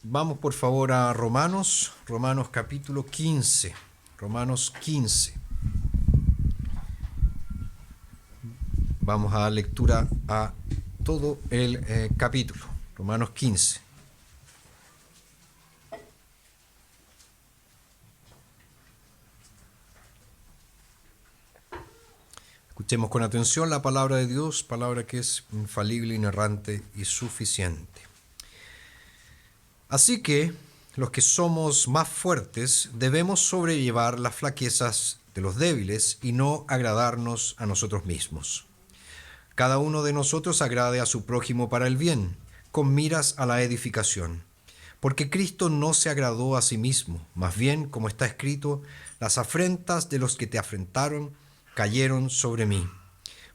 Vamos por favor a Romanos capítulo 15. Romanos 15. Vamos a dar lectura a todo el capítulo. Romanos 15. Escuchemos con atención la palabra de Dios, palabra que es infalible, inerrante y suficiente. Así que los que somos más fuertes debemos sobrellevar las flaquezas de los débiles y no agradarnos a nosotros mismos. Cada uno de nosotros agrade a su prójimo para el bien, con miras a la edificación. Porque Cristo no se agradó a sí mismo, más bien, como está escrito, las afrentas de los que te afrentaron cayeron sobre mí.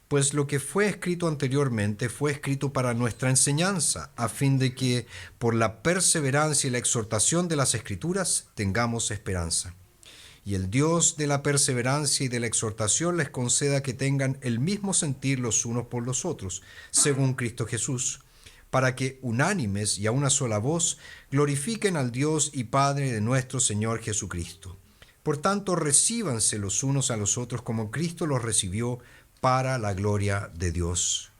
Pues lo que fue escrito anteriormente fue escrito para nuestra enseñanza, a fin de que, por la perseverancia y la exhortación de las Escrituras, tengamos esperanza. Y el Dios de la perseverancia y de la exhortación les conceda que tengan el mismo sentir los unos por los otros, según Cristo Jesús, para que, unánimes y a una sola voz, glorifiquen al Dios y Padre de nuestro Señor Jesucristo. Por tanto, recíbanse los unos a los otros como Cristo los recibió para la gloria de Dios.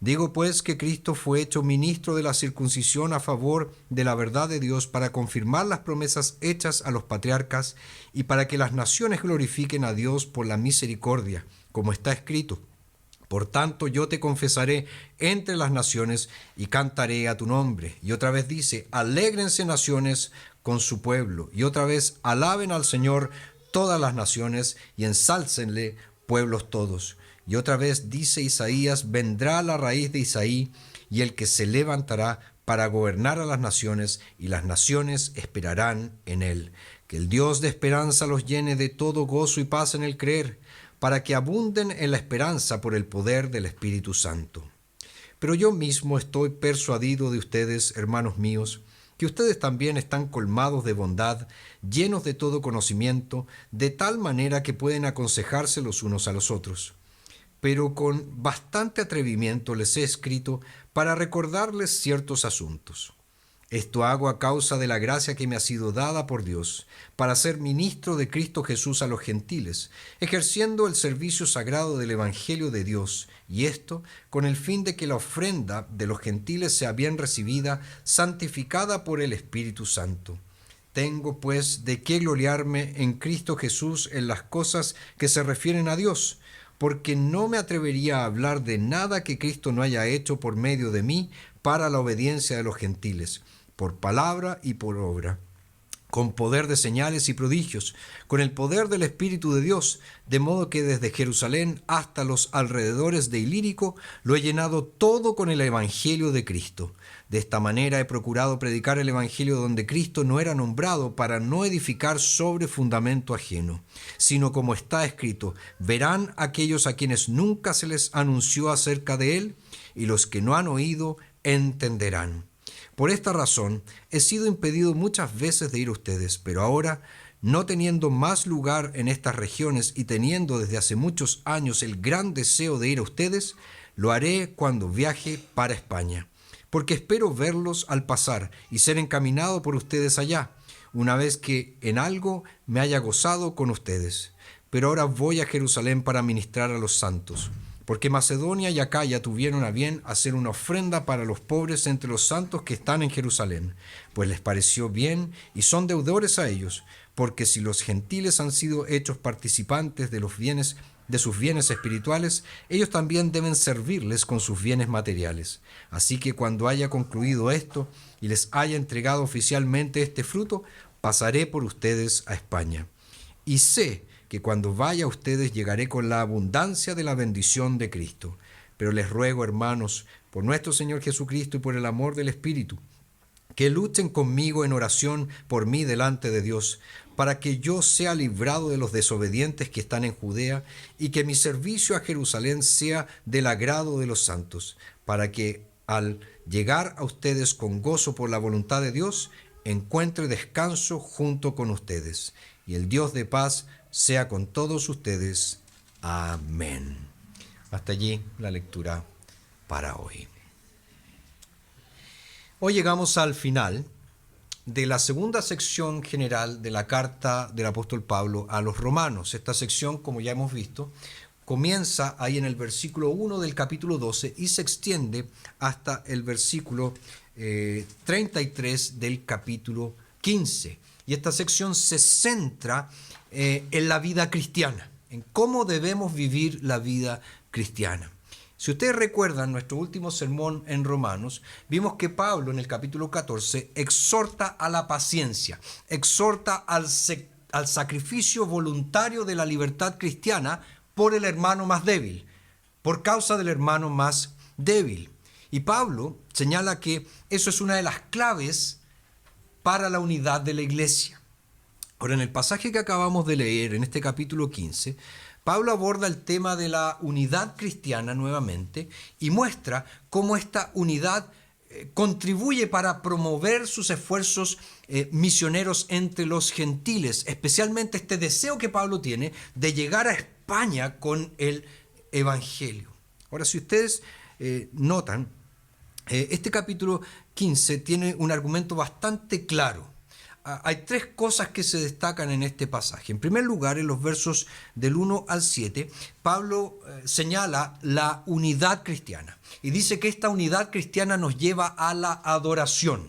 Digo pues que Cristo fue hecho ministro de la circuncisión a favor de la verdad de Dios para confirmar las promesas hechas a los patriarcas y para que las naciones glorifiquen a Dios por la misericordia, como está escrito. Por tanto, yo te confesaré entre las naciones y cantaré a tu nombre. Y otra vez dice, alégrense naciones con su pueblo. Y otra vez, alaben al Señor todas las naciones y ensálcenle pueblos todos. Y otra vez dice Isaías, vendrá la raíz de Isaí y el que se levantará para gobernar a las naciones, y las naciones esperarán en él. Que el Dios de esperanza los llene de todo gozo y paz en el creer, para que abunden en la esperanza por el poder del Espíritu Santo. Pero yo mismo estoy persuadido de ustedes, hermanos míos, que ustedes también están colmados de bondad, llenos de todo conocimiento, de tal manera que pueden aconsejarse los unos a los otros. Pero con bastante atrevimiento les he escrito para recordarles ciertos asuntos. Esto hago a causa de la gracia que me ha sido dada por Dios, para ser ministro de Cristo Jesús a los gentiles, ejerciendo el servicio sagrado del Evangelio de Dios, y esto con el fin de que la ofrenda de los gentiles sea bien recibida, santificada por el Espíritu Santo. Tengo, pues, de qué gloriarme en Cristo Jesús en las cosas que se refieren a Dios, porque no me atrevería a hablar de nada que Cristo no haya hecho por medio de mí para la obediencia de los gentiles, por palabra y por obra, con poder de señales y prodigios, con el poder del Espíritu de Dios, de modo que desde Jerusalén hasta los alrededores de Ilírico lo he llenado todo con el Evangelio de Cristo. De esta manera he procurado predicar el Evangelio donde Cristo no era nombrado, para no edificar sobre fundamento ajeno, sino como está escrito, verán aquellos a quienes nunca se les anunció acerca de él, y los que no han oído entenderán. Por esta razón he sido impedido muchas veces de ir a ustedes, pero ahora, no teniendo más lugar en estas regiones y teniendo desde hace muchos años el gran deseo de ir a ustedes, lo haré cuando viaje para España, porque espero verlos al pasar y ser encaminado por ustedes allá, una vez que en algo me haya gozado con ustedes. Pero ahora voy a Jerusalén para ministrar a los santos, porque Macedonia y Acaya tuvieron a bien hacer una ofrenda para los pobres entre los santos que están en Jerusalén, pues les pareció bien y son deudores a ellos, porque si los gentiles han sido hechos participantes de los bienes de sus bienes espirituales, ellos también deben servirles con sus bienes materiales. Así que cuando haya concluido esto y les haya entregado oficialmente este fruto, pasaré por ustedes a España. Y sé que cuando vaya a ustedes llegaré con la abundancia de la bendición de Cristo. Pero les ruego, hermanos, por nuestro Señor Jesucristo y por el amor del Espíritu, que luchen conmigo en oración por mí delante de Dios, para que yo sea librado de los desobedientes que están en Judea, y que mi servicio a Jerusalén sea del agrado de los santos, para que al llegar a ustedes con gozo por la voluntad de Dios, encuentre descanso junto con ustedes. Y el Dios de paz sea con todos ustedes. Amén. Hasta allí la lectura para hoy. Hoy llegamos al final de la segunda sección general de la carta del apóstol Pablo a los romanos. Esta sección, como ya hemos visto, comienza ahí en el versículo 1 del capítulo 12 y se extiende hasta el versículo 33 del capítulo 15. Y esta sección se centra en la vida cristiana, en cómo debemos vivir la vida cristiana. Si ustedes recuerdan nuestro último sermón en Romanos, vimos que Pablo en el capítulo 14 exhorta a la paciencia, exhorta al sacrificio voluntario de la libertad cristiana por el hermano más débil, por causa del hermano más débil. Y Pablo señala que eso es una de las claves para la unidad de la iglesia. Ahora, en el pasaje que acabamos de leer, en este capítulo 15, Pablo aborda el tema de la unidad cristiana nuevamente y muestra cómo esta unidad contribuye para promover sus esfuerzos misioneros entre los gentiles, especialmente este deseo que Pablo tiene de llegar a España con el Evangelio. Ahora, si ustedes notan, este capítulo 15 tiene un argumento bastante claro. Hay tres cosas que se destacan en este pasaje. En primer lugar, en los versos del 1 al 7, Pablo señala la unidad cristiana y dice que esta unidad cristiana nos lleva a la adoración.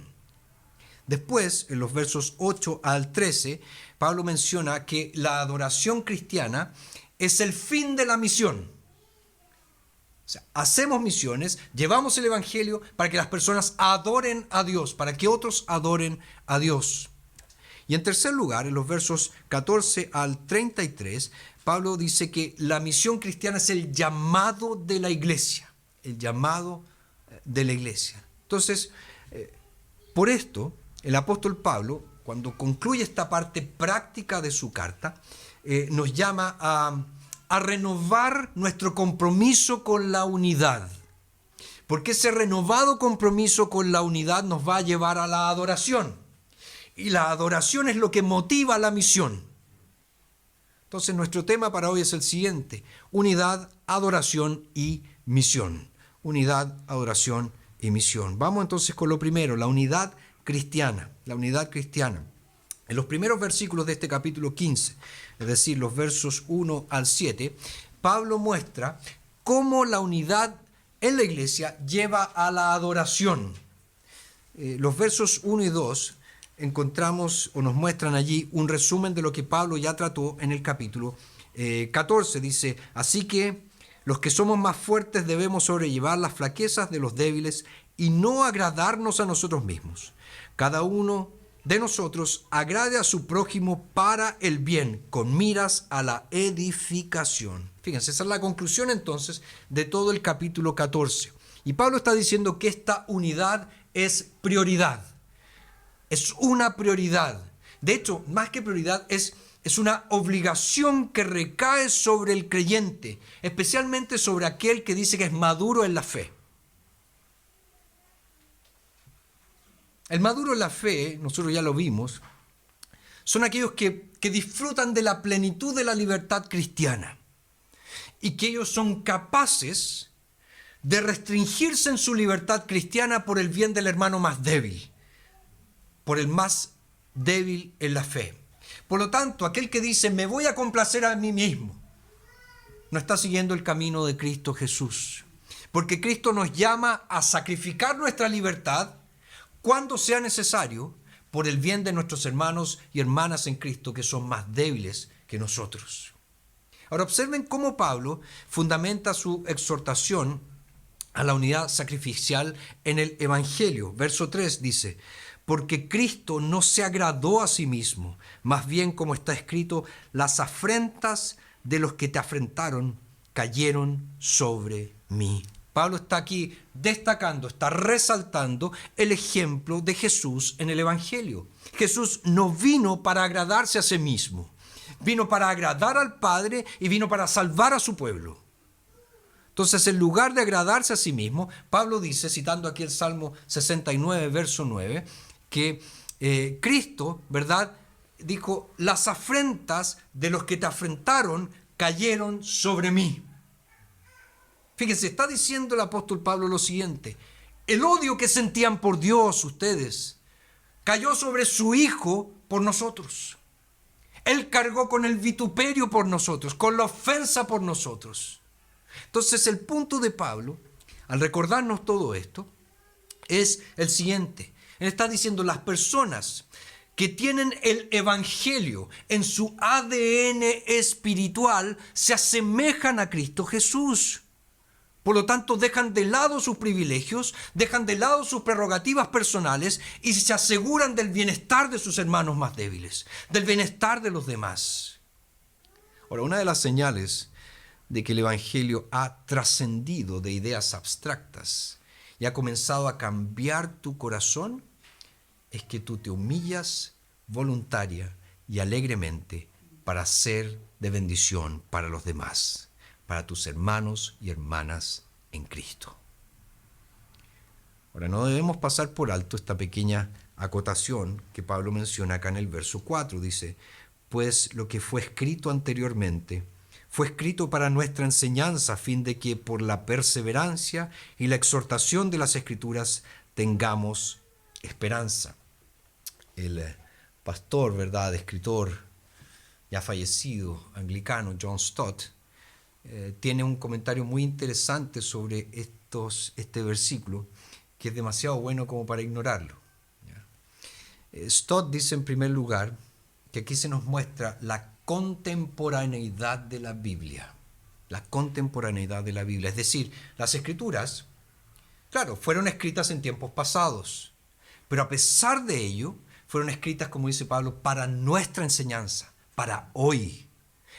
Después, en los versos 8 al 13, Pablo menciona que la adoración cristiana es el fin de la misión. O sea, hacemos misiones, llevamos el Evangelio para que las personas adoren a Dios, para que otros adoren a Dios. Y en tercer lugar, en los versos 14 al 33, Pablo dice que la misión cristiana es el llamado de la iglesia, el llamado de la iglesia. Entonces, por esto, el apóstol Pablo, cuando concluye esta parte práctica de su carta, nos llama a renovar nuestro compromiso con la unidad. Porque ese renovado compromiso con la unidad nos va a llevar a la adoración. Y la adoración es lo que motiva la misión. Entonces nuestro tema para hoy es el siguiente: unidad, adoración y misión. Unidad, adoración y misión. Vamos entonces con lo primero, la unidad cristiana. La unidad cristiana. En los primeros versículos de este capítulo 15, es decir, los versos 1 al 7, Pablo muestra cómo la unidad en la iglesia lleva a la adoración. Los versos 1 y 2 encontramos o nos muestran allí un resumen de lo que Pablo ya trató en el capítulo 14. Dice: así que los que somos más fuertes debemos sobrellevar las flaquezas de los débiles y no agradarnos a nosotros mismos. Cada uno de nosotros agrade a su prójimo para el bien, con miras a la edificación. Fíjense, esa es la conclusión entonces de todo el capítulo 14. Y Pablo está diciendo que esta unidad es prioridad. Es una prioridad. De hecho, más que prioridad, es una obligación que recae sobre el creyente, especialmente sobre aquel que dice que es maduro en la fe. El maduro en la fe, nosotros ya lo vimos, son aquellos que disfrutan de la plenitud de la libertad cristiana y que ellos son capaces de restringirse en su libertad cristiana por el bien del hermano más débil, por el más débil en la fe. Por lo tanto, aquel que dice, me voy a complacer a mí mismo, no está siguiendo el camino de Cristo Jesús. Porque Cristo nos llama a sacrificar nuestra libertad cuando sea necesario por el bien de nuestros hermanos y hermanas en Cristo que son más débiles que nosotros. Ahora observen cómo Pablo fundamenta su exhortación a la unidad sacrificial en el Evangelio. Verso 3 dice: porque Cristo no se agradó a sí mismo, más bien, como está escrito, las afrentas de los que te afrentaron cayeron sobre mí. Pablo está aquí destacando, está resaltando el ejemplo de Jesús en el Evangelio. Jesús no vino para agradarse a sí mismo, vino para agradar al Padre y vino para salvar a su pueblo. Entonces, en lugar de agradarse a sí mismo, Pablo dice, citando aquí el Salmo 69, verso 9, que Cristo, ¿verdad?, dijo, las afrentas de los que te afrentaron cayeron sobre mí. Fíjense, está diciendo el apóstol Pablo lo siguiente: el odio que sentían por Dios ustedes, cayó sobre su Hijo por nosotros. Él cargó con el vituperio por nosotros, con la ofensa por nosotros. Entonces el punto de Pablo, al recordarnos todo esto, es el siguiente. Él está diciendo, las personas que tienen el Evangelio en su ADN espiritual se asemejan a Cristo Jesús. Por lo tanto, dejan de lado sus privilegios, dejan de lado sus prerrogativas personales y se aseguran del bienestar de sus hermanos más débiles, del bienestar de los demás. Ahora, una de las señales de que el Evangelio ha trascendido de ideas abstractas y ha comenzado a cambiar tu corazón es que tú te humillas voluntaria y alegremente para ser de bendición para los demás, para tus hermanos y hermanas en Cristo. Ahora, no debemos pasar por alto esta pequeña acotación que Pablo menciona acá en el verso 4. Dice, pues lo que fue escrito anteriormente fue escrito para nuestra enseñanza, a fin de que por la perseverancia y la exhortación de las Escrituras tengamos esperanza. El pastor, ¿verdad?, escritor ya fallecido, anglicano, John Stott, tiene un comentario muy interesante sobre este versículo, que es demasiado bueno como para ignorarlo. Stott dice en primer lugar que aquí se nos muestra la contemporaneidad de la Biblia. La contemporaneidad de la Biblia. Es decir, las Escrituras, claro, fueron escritas en tiempos pasados, pero a pesar de ello, fueron escritas, como dice Pablo, para nuestra enseñanza, para hoy.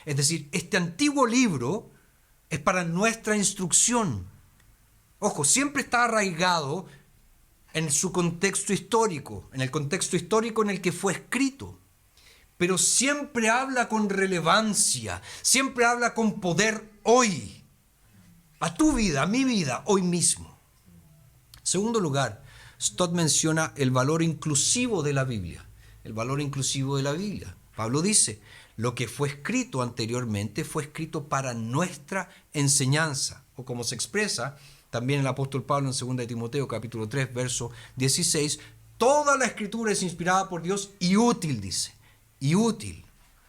Es decir, este antiguo libro es para nuestra instrucción. Ojo, siempre está arraigado en su contexto histórico, en el contexto histórico en el que fue escrito. Pero siempre habla con relevancia, siempre habla con poder hoy, a tu vida, a mi vida, hoy mismo. En segundo lugar, Stott menciona el valor inclusivo de la Biblia. El valor inclusivo de la Biblia. Pablo dice, lo que fue escrito anteriormente fue escrito para nuestra enseñanza. O como se expresa también el apóstol Pablo en 2 de Timoteo capítulo 3, verso 16, toda la escritura es inspirada por Dios y útil, dice. Y útil.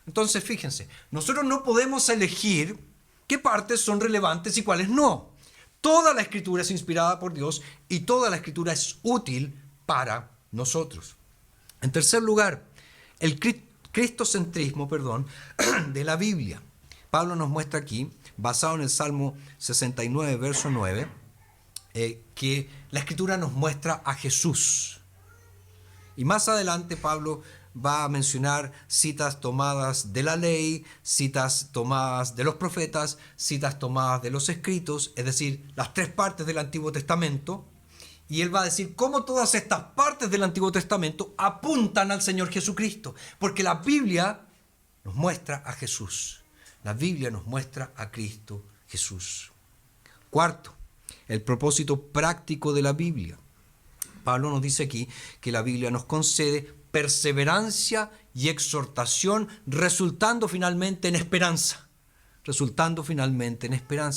Entonces, fíjense, nosotros no podemos elegir qué partes son relevantes y cuáles no. Toda la escritura es inspirada por Dios y toda la escritura es útil para nosotros. En tercer lugar, el cristocentrismo, de la Biblia. Pablo nos muestra aquí, basado en el Salmo 69, verso 9, que la escritura nos muestra a Jesús. Y más adelante Pablo va a mencionar citas tomadas de la ley, citas tomadas de los profetas, citas tomadas de los escritos, es decir, las tres partes del Antiguo Testamento, y él va a decir cómo todas estas partes del Antiguo Testamento apuntan al Señor Jesucristo, porque la Biblia nos muestra a Jesús, la Biblia nos muestra a Cristo Jesús. Cuarto, el propósito práctico de la Biblia. Pablo nos dice aquí que la Biblia nos concede perseverancia y exhortación, resultando finalmente en esperanza.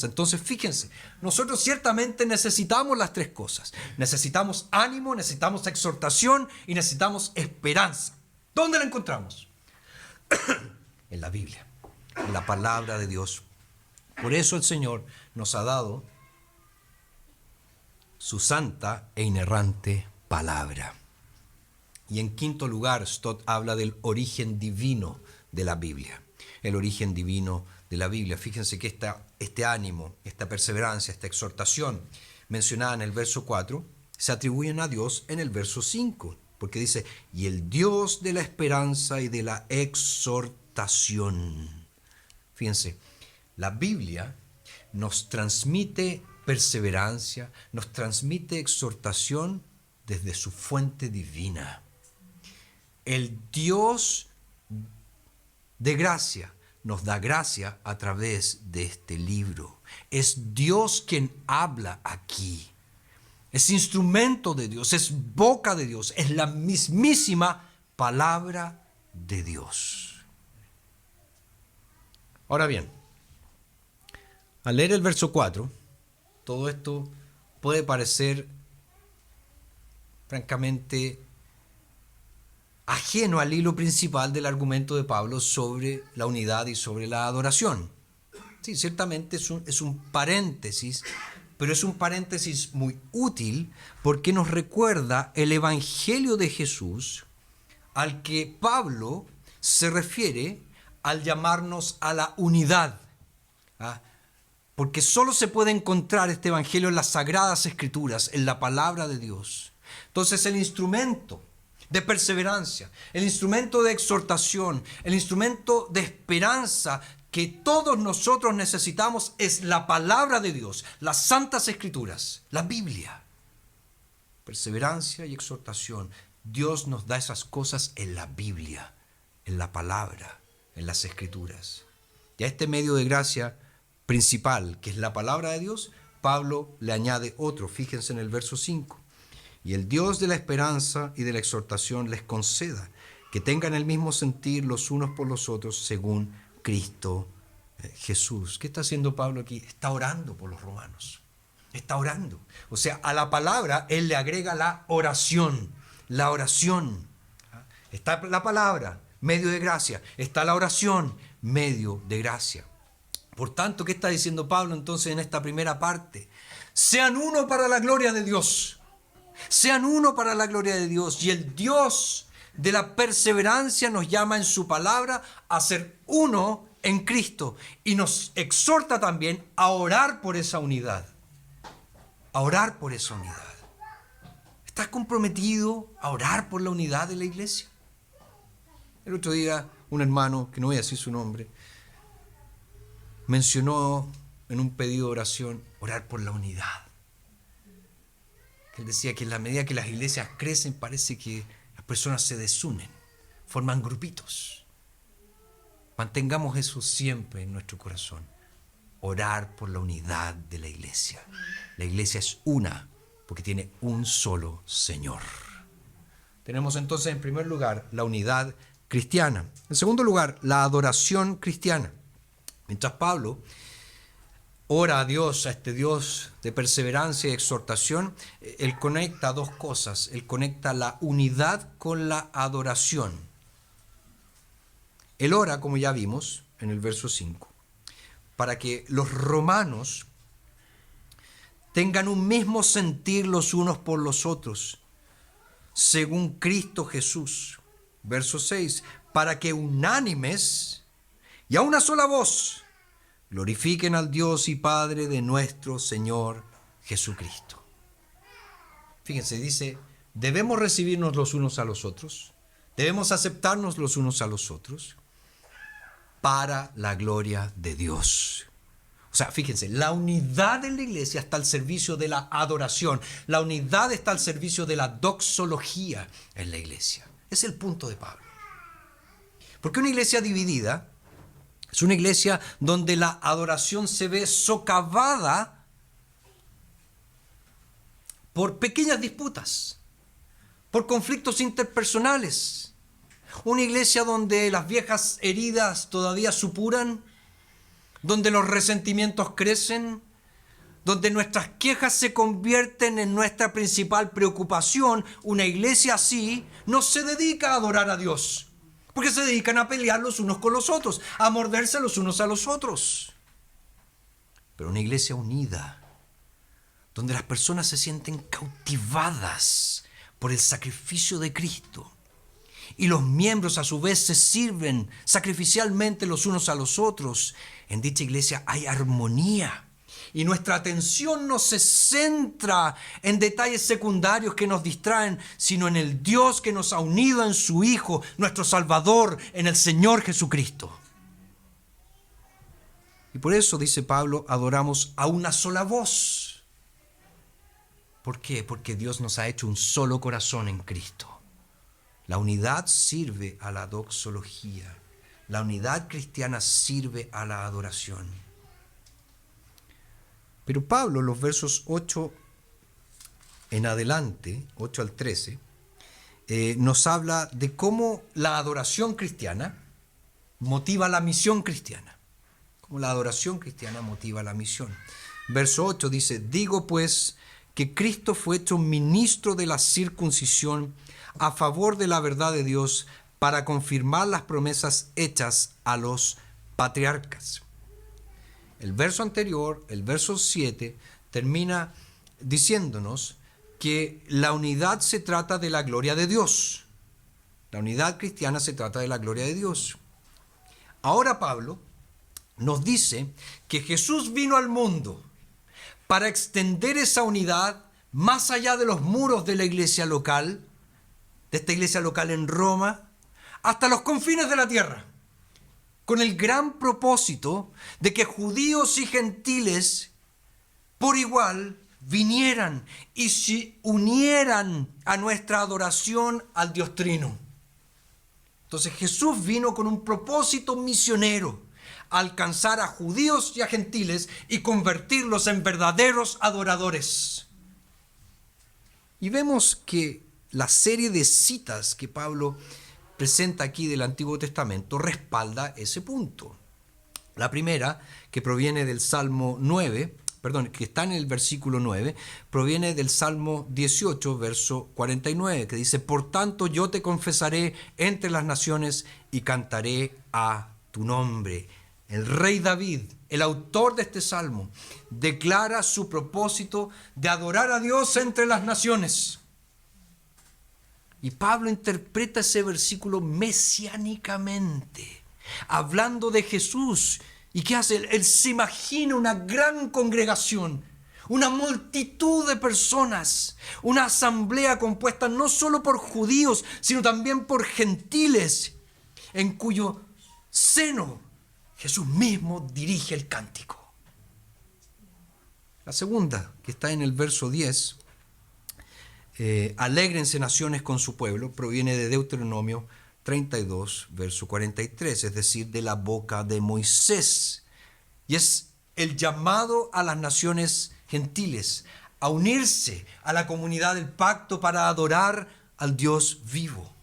Entonces, fíjense, nosotros ciertamente necesitamos las tres cosas. Necesitamos ánimo, necesitamos exhortación y necesitamos esperanza. ¿Dónde la encontramos? En la Biblia, en la palabra de Dios. Por eso el Señor nos ha dado su santa e inerrante palabra. Y en quinto lugar, Stott habla del origen divino de la Biblia. El origen divino de la Biblia. Fíjense que este ánimo, esta perseverancia, esta exhortación mencionada en el verso 4, se atribuyen a Dios en el verso 5, porque dice, y el Dios de la esperanza y de la exhortación. Fíjense, la Biblia nos transmite perseverancia, nos transmite exhortación desde su fuente divina. El Dios de gracia nos da gracia a través de este libro. Es Dios quien habla aquí. Es instrumento de Dios, es boca de Dios, es la mismísima palabra de Dios. Ahora bien, al leer el verso 4, todo esto puede parecer francamente ajeno al hilo principal del argumento de Pablo sobre la unidad y sobre la adoración. Sí, ciertamente es un paréntesis, pero es un paréntesis muy útil porque nos recuerda el Evangelio de Jesús al que Pablo se refiere al llamarnos a la unidad. ¿Ah? Porque solo se puede encontrar este Evangelio en las Sagradas Escrituras, en la palabra de Dios. Entonces el instrumento de perseverancia, el instrumento de exhortación, el instrumento de esperanza que todos nosotros necesitamos es la palabra de Dios, las Santas Escrituras, la Biblia. Perseverancia y exhortación. Dios nos da esas cosas en la Biblia, en la palabra, en las Escrituras. Y a este medio de gracia principal, que es la palabra de Dios, Pablo le añade otro. Fíjense en el verso 5. Y el Dios de la esperanza y de la exhortación les conceda que tengan el mismo sentir los unos por los otros según Cristo Jesús. ¿Qué está haciendo Pablo aquí? Está orando por los romanos. Está orando. O sea, a la palabra él le agrega la oración. La oración. Está la palabra, medio de gracia. Está la oración, medio de gracia. Por tanto, ¿qué está diciendo Pablo entonces en esta primera parte? Sean uno para la gloria de Dios. Sean uno para la gloria de Dios. Y el Dios de la perseverancia nos llama en su palabra a ser uno en Cristo. Y nos exhorta también a orar por esa unidad. A orar por esa unidad. ¿Estás comprometido a orar por la unidad de la iglesia? El otro día un hermano, que no voy a decir su nombre, mencionó en un pedido de oración orar por la unidad. Él decía que en la medida que las iglesias crecen parece que las personas se desunen, forman grupitos. Mantengamos eso siempre en nuestro corazón. Orar por la unidad de la iglesia. La iglesia es una porque tiene un solo Señor. Tenemos entonces en primer lugar la unidad cristiana. En segundo lugar, la adoración cristiana. Mientras Pablo ora a Dios, a este Dios de perseverancia y exhortación, él conecta dos cosas. Él conecta la unidad con la adoración. Él ora, como ya vimos en el verso 5, para que los romanos tengan un mismo sentir los unos por los otros, según Cristo Jesús. Verso 6, para que unánimes y a una sola voz glorifiquen al Dios y Padre de nuestro Señor Jesucristo. Fíjense, dice, debemos recibirnos los unos a los otros, debemos aceptarnos los unos a los otros para la gloria de Dios. O sea, fíjense, la unidad en la iglesia está al servicio de la adoración, la unidad está al servicio de la doxología en la iglesia. Es el punto de Pablo. Porque una iglesia dividida es una iglesia donde la adoración se ve socavada por pequeñas disputas, por conflictos interpersonales. Una iglesia donde las viejas heridas todavía supuran, donde los resentimientos crecen, donde nuestras quejas se convierten en nuestra principal preocupación. Una iglesia así no se dedica a adorar a Dios, porque se dedican a pelear los unos con los otros, a morderse los unos a los otros. Pero una iglesia unida, donde las personas se sienten cautivadas por el sacrificio de Cristo, y los miembros a su vez se sirven sacrificialmente los unos a los otros, en dicha iglesia hay armonía. Y nuestra atención no se centra en detalles secundarios que nos distraen, sino en el Dios que nos ha unido en su Hijo, nuestro Salvador, en el Señor Jesucristo. Y por eso, dice Pablo, adoramos a una sola voz. ¿Por qué? Porque Dios nos ha hecho un solo corazón en Cristo. La unidad sirve a la doxología. La unidad cristiana sirve a la adoración. Pero Pablo, los versos 8 en adelante, 8 al 13, nos habla de cómo la adoración cristiana motiva la misión cristiana. Cómo la adoración cristiana motiva la misión. Verso 8 dice, digo pues que Cristo fue hecho ministro de la circuncisión a favor de la verdad de Dios para confirmar las promesas hechas a los patriarcas. El verso anterior, el verso 7, termina diciéndonos que la unidad se trata de la gloria de Dios. La unidad cristiana se trata de la gloria de Dios. Ahora Pablo nos dice que Jesús vino al mundo para extender esa unidad más allá de los muros de la iglesia local, de esta iglesia local en Roma, hasta los confines de la tierra, con el gran propósito de que judíos y gentiles por igual vinieran y se unieran a nuestra adoración al Dios Trino. Entonces Jesús vino con un propósito misionero, alcanzar a judíos y a gentiles y convertirlos en verdaderos adoradores. Y vemos que la serie de citas que Pablo presenta aquí del Antiguo Testamento respalda ese punto. La primera, que proviene del Salmo 9, que está en el versículo 9, proviene del Salmo 18, verso 49, que dice: por tanto yo te confesaré entre las naciones y cantaré a tu nombre. El rey David, el autor de este salmo, declara su propósito de adorar a Dios entre las naciones. Y Pablo interpreta ese versículo mesiánicamente, hablando de Jesús. ¿Y qué hace? Él se imagina una gran congregación, una multitud de personas, una asamblea compuesta no solo por judíos, sino también por gentiles, en cuyo seno Jesús mismo dirige el cántico. La segunda, que está en el verso 10, alégrense naciones con su pueblo, proviene de Deuteronomio 32, verso 43, es decir, de la boca de Moisés. Y es el llamado a las naciones gentiles a unirse a la comunidad del pacto para adorar al Dios vivo.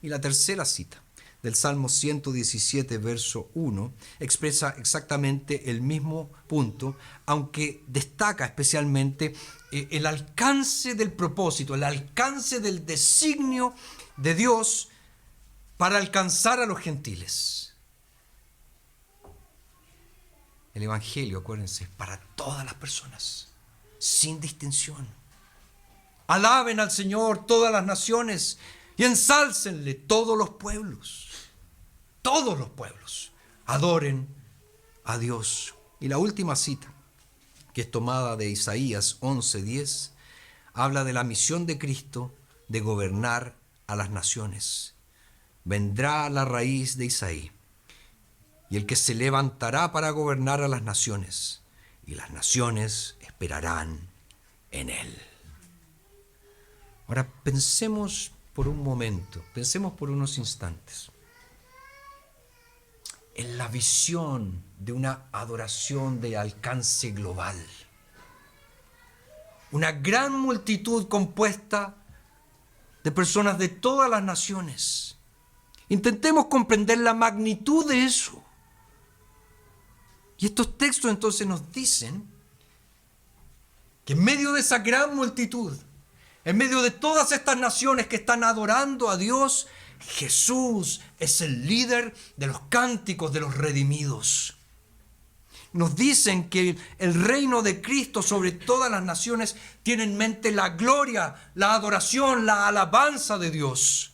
Y la tercera cita, del Salmo 117, verso 1, expresa exactamente el mismo punto, aunque destaca especialmente el alcance del propósito, el alcance del designio de Dios para alcanzar a los gentiles. El Evangelio, acuérdense, es para todas las personas, sin distinción. Alaben al Señor todas las naciones y ensálcenle todos los pueblos. Todos los pueblos adoren a Dios. Y la última cita, que es tomada de Isaías 11:10, habla de la misión de Cristo de gobernar a las naciones. Vendrá la raíz de Isaí, y el que se levantará para gobernar a las naciones, y las naciones esperarán en él. Ahora pensemos por un momento, pensemos por unos instantes en la visión de una adoración de alcance global. Una gran multitud compuesta de personas de todas las naciones. Intentemos comprender la magnitud de eso. Y estos textos entonces nos dicen que en medio de esa gran multitud, en medio de todas estas naciones que están adorando a Dios, Jesús es el líder de los cánticos de los redimidos. Nos dicen que el reino de Cristo sobre todas las naciones tiene en mente la gloria, la adoración, la alabanza de Dios.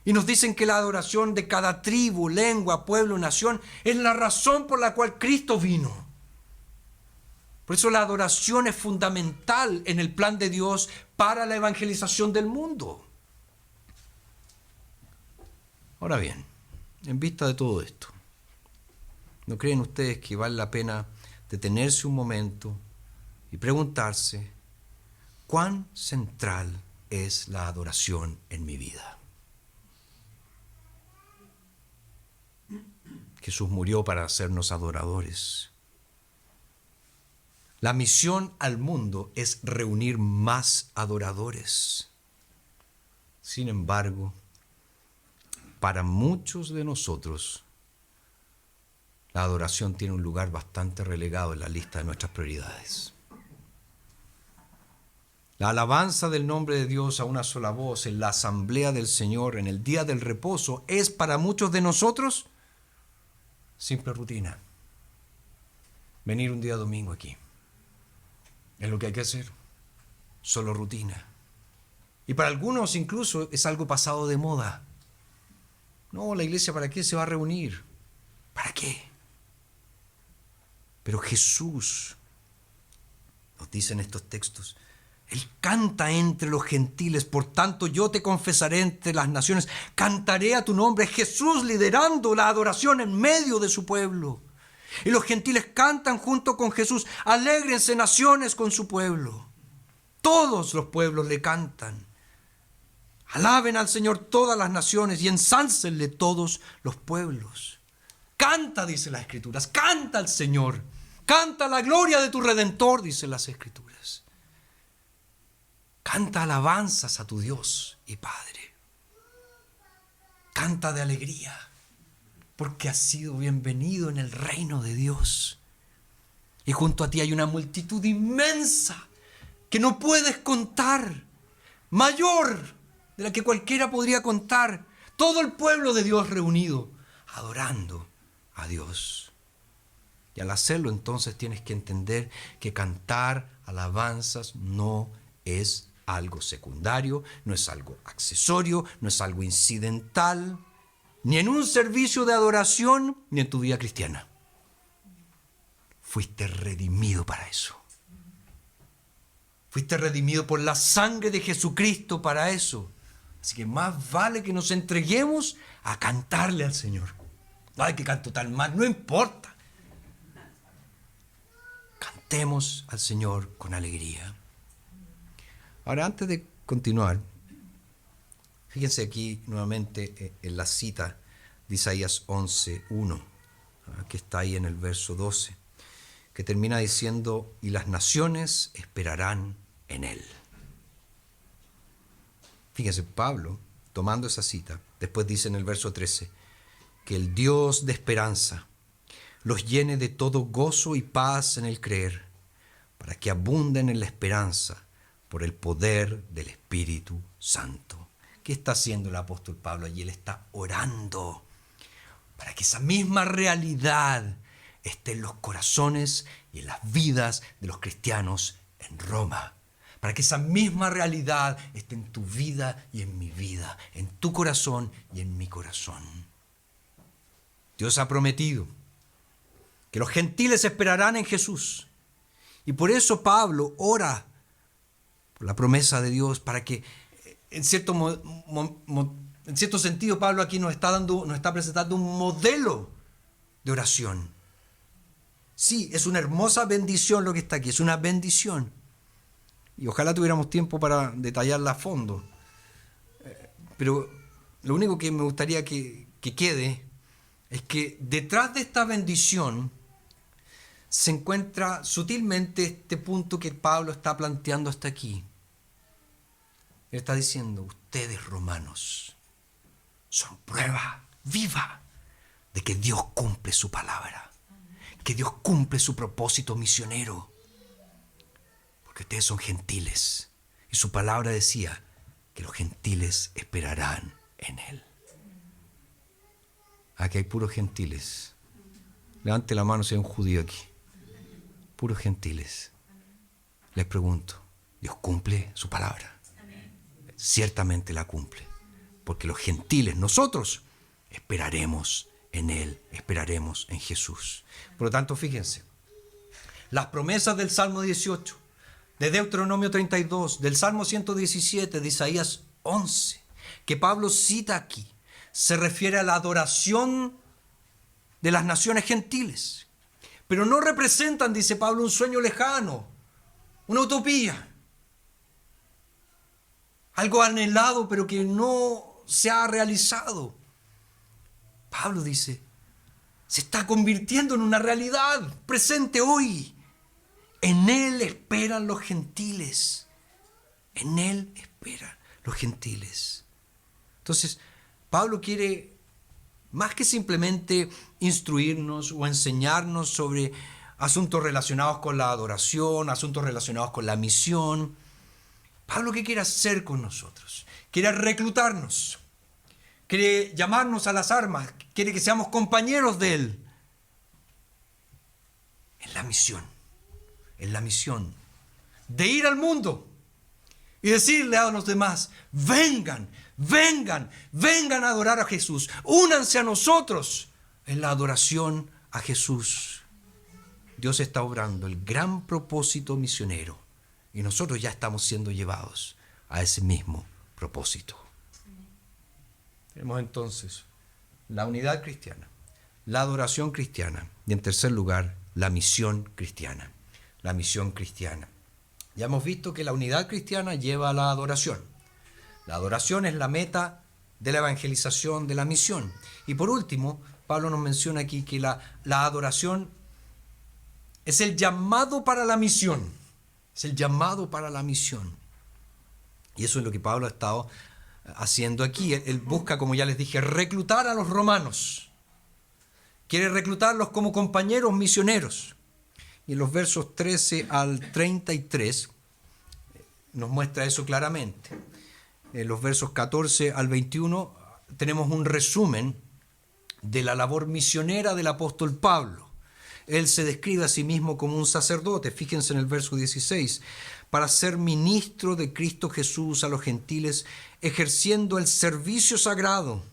Y nos dicen que la adoración de cada tribu, lengua, pueblo, nación es la razón por la cual Cristo vino. Por eso la adoración es fundamental en el plan de Dios para la evangelización del mundo. Ahora bien, en vista de todo esto, ¿no creen ustedes que vale la pena detenerse un momento y preguntarse cuán central es la adoración en mi vida? Jesús murió para hacernos adoradores. La misión al mundo es reunir más adoradores. Sin embargo, para muchos de nosotros, la adoración tiene un lugar bastante relegado en la lista de nuestras prioridades. La alabanza del nombre de Dios a una sola voz en la asamblea del Señor en el día del reposo es para muchos de nosotros simple rutina. Venir un día domingo aquí es lo que hay que hacer, solo rutina. Y para algunos incluso es algo pasado de moda. No, la iglesia, ¿para qué se va a reunir? ¿Para qué? Pero Jesús nos dice en estos textos, Él canta entre los gentiles, por tanto yo te confesaré entre las naciones, cantaré a tu nombre. Jesús liderando la adoración en medio de su pueblo. Y los gentiles cantan junto con Jesús, alégrense naciones con su pueblo. Todos los pueblos le cantan. Alaben al Señor todas las naciones y ensálcenle todos los pueblos. Canta, dice las Escrituras, canta al Señor. Canta la gloria de tu Redentor, dice las Escrituras. Canta alabanzas a tu Dios y Padre. Canta de alegría, porque has sido bienvenido en el reino de Dios. Y junto a ti hay una multitud inmensa que no puedes contar, mayor de la que cualquiera podría contar. Todo el pueblo de Dios reunido, adorando a Dios. Y al hacerlo entonces tienes que entender que cantar alabanzas no es algo secundario, no es algo accesorio, no es algo incidental, ni en un servicio de adoración, ni en tu vida cristiana. Fuiste redimido para eso. Fuiste redimido por la sangre de Jesucristo para eso. Así que más vale que nos entreguemos a cantarle al Señor. Ay, que canto tan mal, no importa. Cantemos al Señor con alegría. Ahora, antes de continuar, fíjense aquí nuevamente en la cita de Isaías 11:1, que está ahí en el verso 12, que termina diciendo, y las naciones esperarán en Él. Fíjense, Pablo, tomando esa cita, después dice en el verso 13, que el Dios de esperanza los llene de todo gozo y paz en el creer, para que abunden en la esperanza por el poder del Espíritu Santo. ¿Qué está haciendo el apóstol Pablo allí? Él está orando para que esa misma realidad esté en los corazones y en las vidas de los cristianos en Roma. Para que esa misma realidad esté en tu vida y en mi vida, en tu corazón y en mi corazón. Dios ha prometido que los gentiles esperarán en Jesús. Y por eso Pablo ora por la promesa de Dios, para que, en cierto sentido, Pablo aquí nos está presentando un modelo de oración. Sí, es una hermosa bendición lo que está aquí, es una bendición. Y ojalá tuviéramos tiempo para detallarla a fondo. Pero lo único que me gustaría que quede es que detrás de esta bendición se encuentra sutilmente este punto que Pablo está planteando hasta aquí. Él está diciendo, ustedes romanos son prueba viva de que Dios cumple su palabra, que Dios cumple su propósito misionero. Porque ustedes son gentiles. Y su palabra decía que los gentiles esperarán en Él. Aquí hay puros gentiles. Levante la mano si hay un judío aquí. Puros gentiles. Les pregunto, ¿Dios cumple su palabra? Ciertamente la cumple. Porque los gentiles, nosotros, esperaremos en Él, esperaremos en Jesús. Por lo tanto, fíjense, las promesas del Salmo 18, de Deuteronomio 32, del Salmo 117, de Isaías 11, que Pablo cita aquí, se refiere a la adoración de las naciones gentiles. Pero no representan, dice Pablo, un sueño lejano, una utopía, algo anhelado pero que no se ha realizado. Pablo dice, se está convirtiendo en una realidad presente hoy. En Él esperan los gentiles. En Él esperan los gentiles. Entonces, Pablo quiere, más que simplemente instruirnos o enseñarnos sobre asuntos relacionados con la adoración, asuntos relacionados con la misión, Pablo, ¿qué quiere hacer con nosotros? Quiere reclutarnos, quiere llamarnos a las armas, quiere que seamos compañeros de Él. En la misión de ir al mundo y decirle a los demás, vengan a adorar a Jesús, únanse a nosotros en la adoración a Jesús. Dios está obrando el gran propósito misionero y nosotros ya estamos siendo llevados a ese mismo propósito. Tenemos entonces la unidad cristiana, la adoración cristiana y en tercer lugar la misión cristiana. La misión cristiana. Ya hemos visto que la unidad cristiana lleva a la adoración. La adoración es la meta de la evangelización, de la misión. Y por último, Pablo nos menciona aquí que la adoración es el llamado para la misión. Es el llamado para la misión. Y eso es lo que Pablo ha estado haciendo aquí. Él busca, como ya les dije, reclutar a los romanos. Quiere reclutarlos como compañeros misioneros. Y en los versos 13 al 33 nos muestra eso claramente. En los versos 14 al 21 tenemos un resumen de la labor misionera del apóstol Pablo. Él se describe a sí mismo como un sacerdote, fíjense en el verso 16, para ser ministro de Cristo Jesús a los gentiles, ejerciendo el servicio sagrado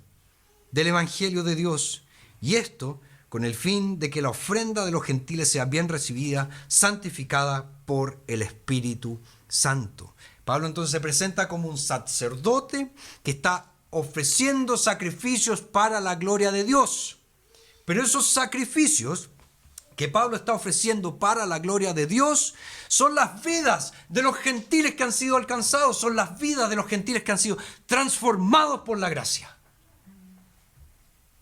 del Evangelio de Dios. Y esto con el fin de que la ofrenda de los gentiles sea bien recibida, santificada por el Espíritu Santo. Pablo entonces se presenta como un sacerdote que está ofreciendo sacrificios para la gloria de Dios. Pero esos sacrificios que Pablo está ofreciendo para la gloria de Dios son las vidas de los gentiles que han sido alcanzados, son las vidas de los gentiles que han sido transformados por la gracia.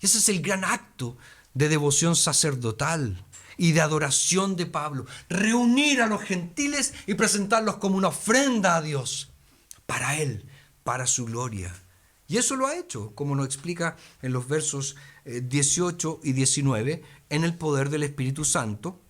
Ese es el gran acto de devoción sacerdotal y de adoración de Pablo. Reunir a los gentiles y presentarlos como una ofrenda a Dios, para Él, para su gloria. Y eso lo ha hecho, como nos explica en los versos 18 y 19, en el poder del Espíritu Santo,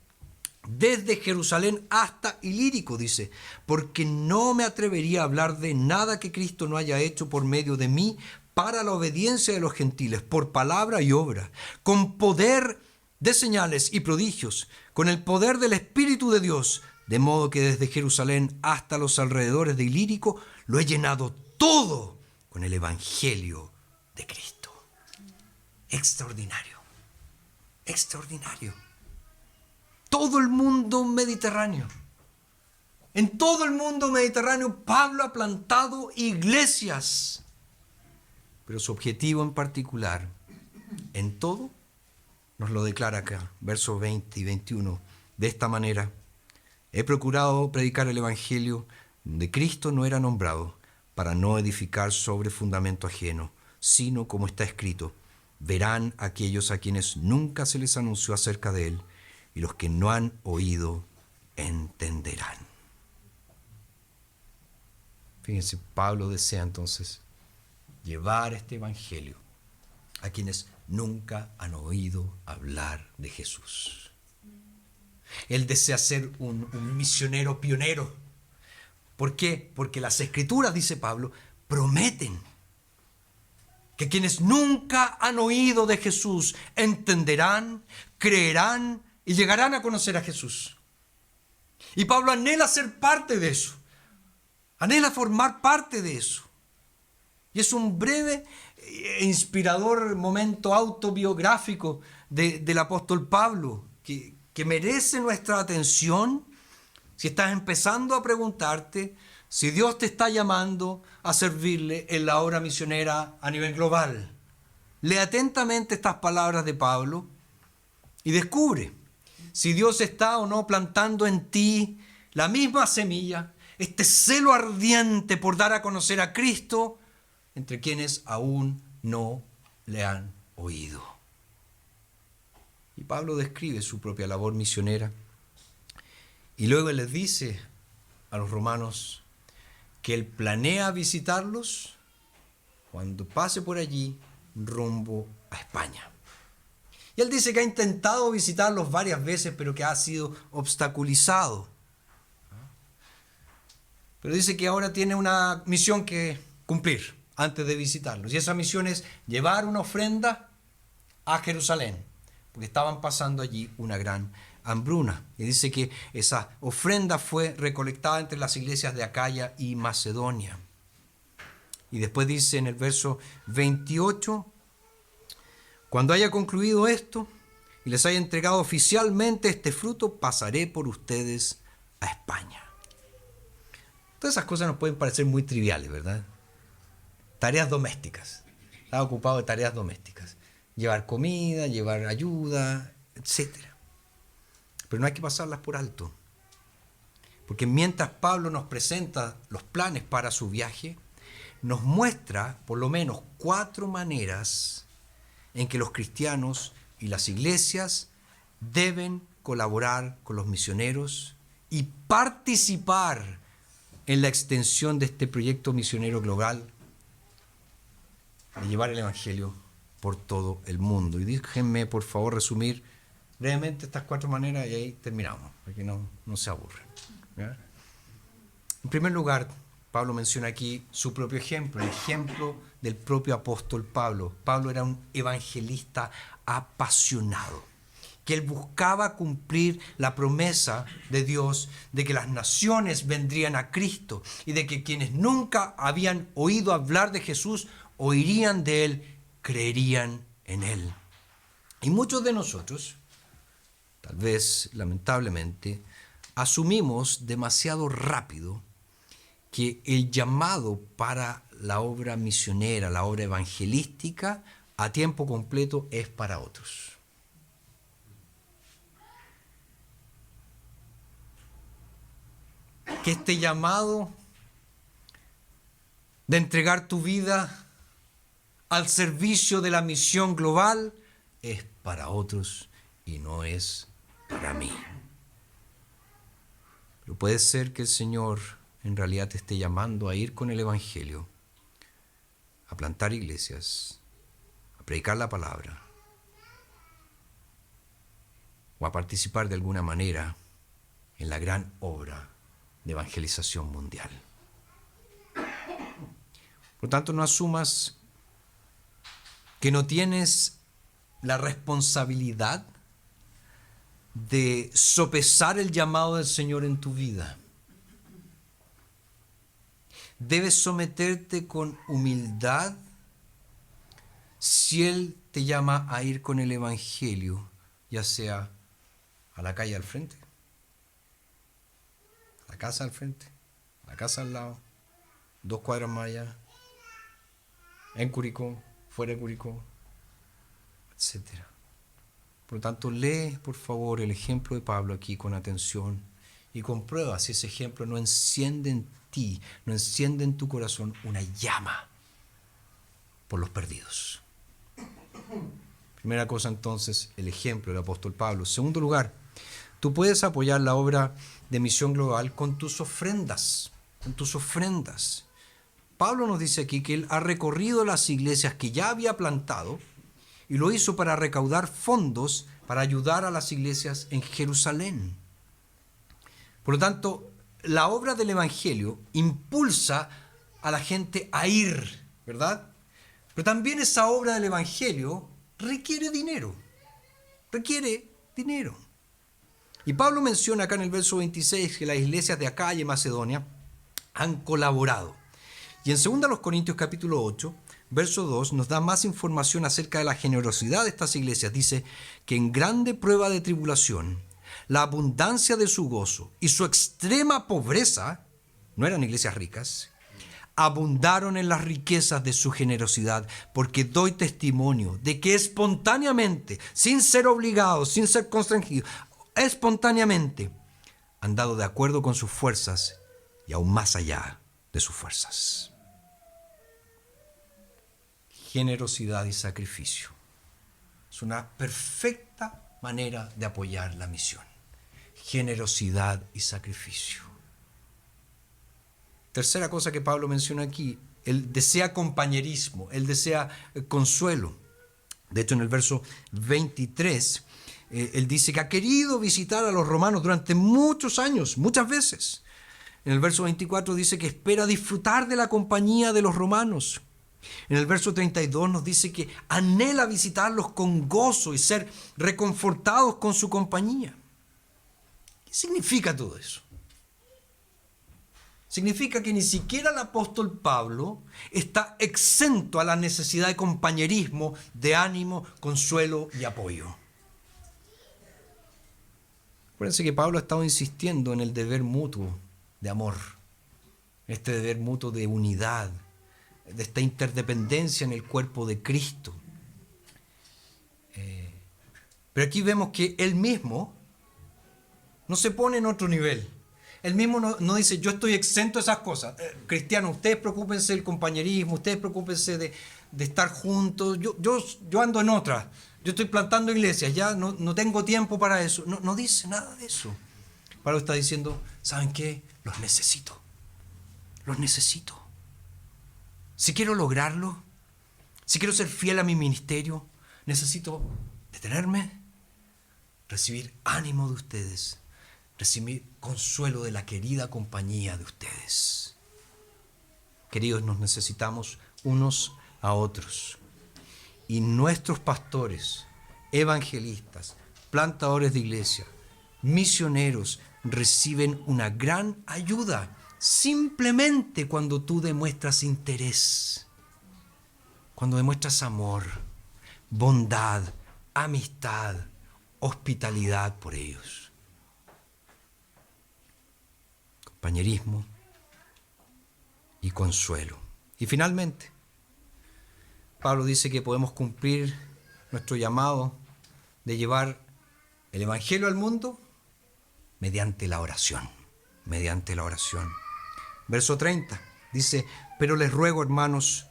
desde Jerusalén hasta Ilírico, dice, porque no me atrevería a hablar de nada que Cristo no haya hecho por medio de mí, para la obediencia de los gentiles, por palabra y obra, con poder de señales y prodigios, con el poder del Espíritu de Dios, de modo que desde Jerusalén hasta los alrededores de Ilírico lo he llenado todo con el Evangelio de Cristo. Extraordinario, extraordinario. Todo el mundo mediterráneo. En todo el mundo mediterráneo, Pablo ha plantado iglesias. Pero su objetivo en particular, en todo, nos lo declara acá, versos 20 y 21. De esta manera, he procurado predicar el Evangelio donde Cristo no era nombrado, para no edificar sobre fundamento ajeno, sino como está escrito, verán aquellos a quienes nunca se les anunció acerca de él, y los que no han oído entenderán. Fíjense, Pablo desea entonces llevar este evangelio a quienes nunca han oído hablar de Jesús. Él desea ser un misionero pionero. ¿Por qué? Porque las Escrituras, dice Pablo, prometen que quienes nunca han oído de Jesús entenderán, creerán y llegarán a conocer a Jesús. Y Pablo anhela ser parte de eso. Anhela formar parte de eso. Y es un breve e inspirador momento autobiográfico del apóstol Pablo que merece nuestra atención si estás empezando a preguntarte si Dios te está llamando a servirle en la obra misionera a nivel global. Lee atentamente estas palabras de Pablo y descubre si Dios está o no plantando en ti la misma semilla, este celo ardiente por dar a conocer a Cristo entre quienes aún no le han oído. Y Pablo describe su propia labor misionera y luego les dice a los romanos que él planea visitarlos cuando pase por allí rumbo a España. Y él dice que ha intentado visitarlos varias veces, pero que ha sido obstaculizado. Pero dice que ahora tiene una misión que cumplir antes de visitarlos. Y esa misión es llevar una ofrenda a Jerusalén, porque estaban pasando allí una gran hambruna. Y dice que esa ofrenda fue recolectada entre las iglesias de Acaya y Macedonia. Y después dice en el verso 28, cuando haya concluido esto y les haya entregado oficialmente este fruto, pasaré por ustedes a España. Todas esas cosas nos pueden parecer muy triviales, ¿verdad? Tareas domésticas. Estaba ocupado de tareas domésticas. Llevar comida, llevar ayuda, etc. Pero no hay que pasarlas por alto. Porque mientras Pablo nos presenta los planes para su viaje, nos muestra por lo menos 4 maneras en que los cristianos y las iglesias deben colaborar con los misioneros y participar en la extensión de este proyecto misionero global de llevar el Evangelio por todo el mundo. Y déjenme, por favor, resumir brevemente estas 4 maneras y ahí terminamos, para que no se aburran. ¿Ya? En primer lugar, Pablo menciona aquí su propio ejemplo, el ejemplo del propio apóstol Pablo. Pablo era un evangelista apasionado, que él buscaba cumplir la promesa de Dios de que las naciones vendrían a Cristo y de que quienes nunca habían oído hablar de Jesús oirían de Él, creerían en Él. Y muchos de nosotros, tal vez lamentablemente, asumimos demasiado rápido que el llamado para la obra misionera, la obra evangelística a tiempo completo es para otros. Que este llamado de entregar tu vida al servicio de la misión global es para otros y no es para mí. Pero puede ser que el Señor en realidad te esté llamando a ir con el Evangelio, a plantar iglesias, a predicar la palabra o a participar de alguna manera en la gran obra de evangelización mundial. Por tanto, no asumas que no tienes la responsabilidad de sopesar el llamado del Señor en tu vida. Debes someterte con humildad si Él te llama a ir con el Evangelio, ya sea a la calle al frente, a la casa al frente, a la casa al lado, 2 cuadras más allá, en Curicó, fuera de Curicó, etc. Por lo tanto, lee, por favor, el ejemplo de Pablo aquí con atención y comprueba si ese ejemplo no enciende en ti, no enciende en tu corazón una llama por los perdidos. Primera cosa, entonces, el ejemplo del apóstol Pablo. Segundo lugar, tú puedes apoyar la obra de misión global con tus ofrendas, Pablo nos dice aquí que él ha recorrido las iglesias que ya había plantado y lo hizo para recaudar fondos para ayudar a las iglesias en Jerusalén. Por lo tanto, la obra del Evangelio impulsa a la gente a ir, ¿verdad? Pero también esa obra del Evangelio requiere dinero. Y Pablo menciona acá en el verso 26 que las iglesias de Acaya y Macedonia han colaborado. Y en 2 Corintios capítulo 8, verso 2, nos da más información acerca de la generosidad de estas iglesias. Dice que en grande prueba de tribulación, la abundancia de su gozo y su extrema pobreza, no eran iglesias ricas, abundaron en las riquezas de su generosidad, porque doy testimonio de que espontáneamente, sin ser obligados, sin ser constrangidos, espontáneamente han dado de acuerdo con sus fuerzas y aún más allá de sus fuerzas. Generosidad y sacrificio es una perfecta manera de apoyar la misión. Generosidad y sacrificio. Tercera cosa que Pablo menciona aquí, él desea compañerismo, él desea consuelo. De hecho, en el verso 23, él dice que ha querido visitar a los romanos durante muchos años, muchas veces. En el verso 24 dice que espera disfrutar de la compañía de los romanos. En el verso 32 nos dice que anhela visitarlos con gozo y ser reconfortados con su compañía. ¿Qué significa todo eso? Significa que ni siquiera el apóstol Pablo está exento a la necesidad de compañerismo, de ánimo, consuelo y apoyo. Acuérdense que Pablo ha estado insistiendo en el deber mutuo de amor, este deber mutuo de unidad, de esta interdependencia en el cuerpo de Cristo. Pero aquí vemos que él mismo no se pone en otro nivel. Él mismo no dice, yo estoy exento de esas cosas. Cristianos, ustedes preocúpense del compañerismo, ustedes preocúpense de estar juntos. Yo ando en otra. Yo estoy plantando iglesias, ya no tengo tiempo para eso. No dice nada de eso. Pablo está diciendo, ¿saben qué? Los necesito. Los necesito. Si quiero lograrlo, si quiero ser fiel a mi ministerio, necesito detenerme, recibir ánimo de ustedes, recibir consuelo de la querida compañía de ustedes. Queridos, nos necesitamos unos a otros. Y nuestros pastores, evangelistas, plantadores de iglesia, misioneros, reciben una gran ayuda simplemente cuando tú demuestras interés, cuando demuestras amor, bondad, amistad, hospitalidad por ellos. Compañerismo y consuelo. Y finalmente, Pablo dice que podemos cumplir nuestro llamado de llevar el evangelio al mundo mediante la oración. Mediante la oración. Verso 30 dice, pero les ruego, hermanos,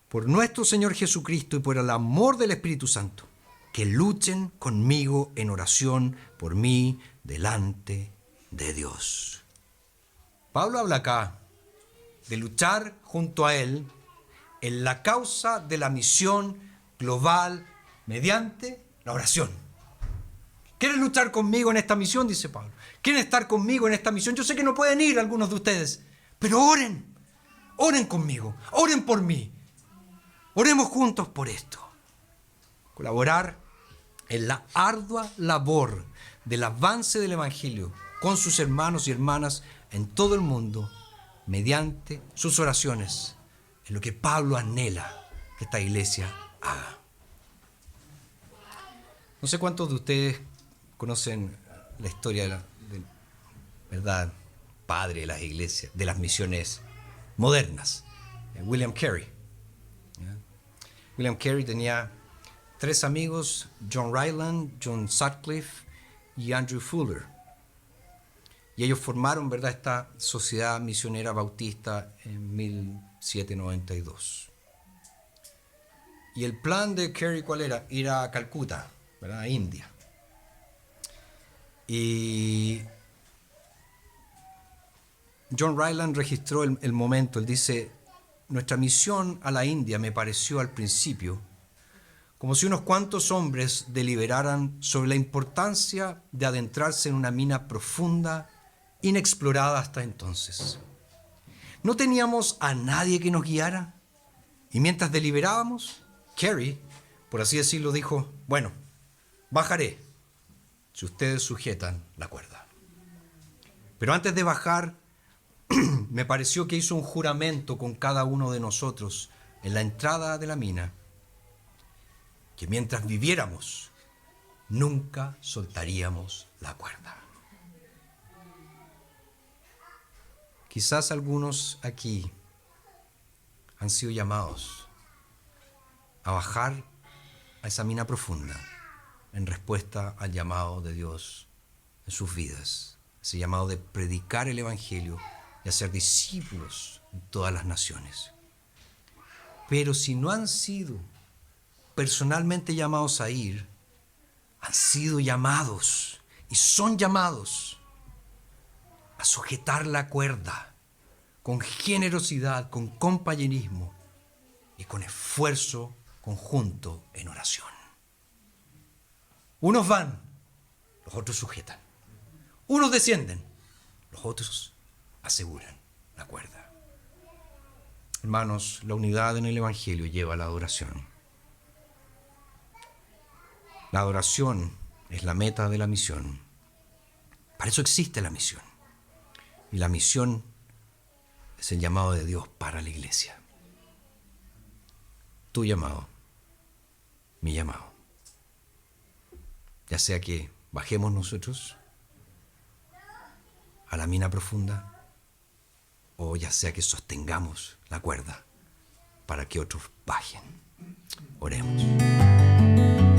por nuestro Señor Jesucristo y por el amor del Espíritu Santo, que luchen conmigo en oración por mí delante de Dios. Pablo habla acá de luchar junto a él en la causa de la misión global mediante la oración. ¿Quieren luchar conmigo en esta misión? Dice Pablo. ¿Quieren estar conmigo en esta misión? Yo sé que no pueden ir algunos de ustedes, pero oren. Oren conmigo. Oren por mí. Oremos juntos por esto. Colaborar en la ardua labor del avance del Evangelio con sus hermanos y hermanas en todo el mundo mediante sus oraciones. Es lo que Pablo anhela que esta iglesia haga. No sé cuántos de ustedes conocen la historia del verdad padre de las iglesias, de las misiones modernas, William Carey. William Carey tenía 3 amigos, John Ryland, John Sutcliffe y Andrew Fuller. Y ellos formaron, ¿verdad?, esta sociedad misionera bautista en 1792. Y el plan de Carey, ¿cuál era? Ir a Calcuta, ¿verdad?, a India. Y John Ryland registró el momento. Él dice, nuestra misión a la India me pareció al principio como si unos cuantos hombres deliberaran sobre la importancia de adentrarse en una mina profunda, inexplorada hasta entonces. No teníamos a nadie que nos guiara, y mientras deliberábamos, Carey, por así decirlo, dijo, bueno, bajaré si ustedes sujetan la cuerda. Pero antes de bajar, me pareció que hizo un juramento con cada uno de nosotros en la entrada de la mina, que mientras viviéramos, nunca soltaríamos la cuerda. Quizás algunos aquí han sido llamados a bajar a esa mina profunda en respuesta al llamado de Dios en sus vidas, ese llamado de predicar el Evangelio y hacer discípulos en todas las naciones. Pero si no han sido personalmente llamados a ir, han sido llamados y son llamados a sujetar la cuerda con generosidad, con compañerismo y con esfuerzo conjunto en oración. Unos van, los otros sujetan. Unos descienden, los otros aseguran la cuerda. Hermanos, la unidad en el Evangelio lleva a la adoración. La adoración es la meta de la misión. Para eso existe la misión. Y la misión es el llamado de Dios para la iglesia. Tu llamado, mi llamado. Ya sea que bajemos nosotros a la mina profunda, o ya sea que sostengamos la cuerda para que otros bajen. Oremos.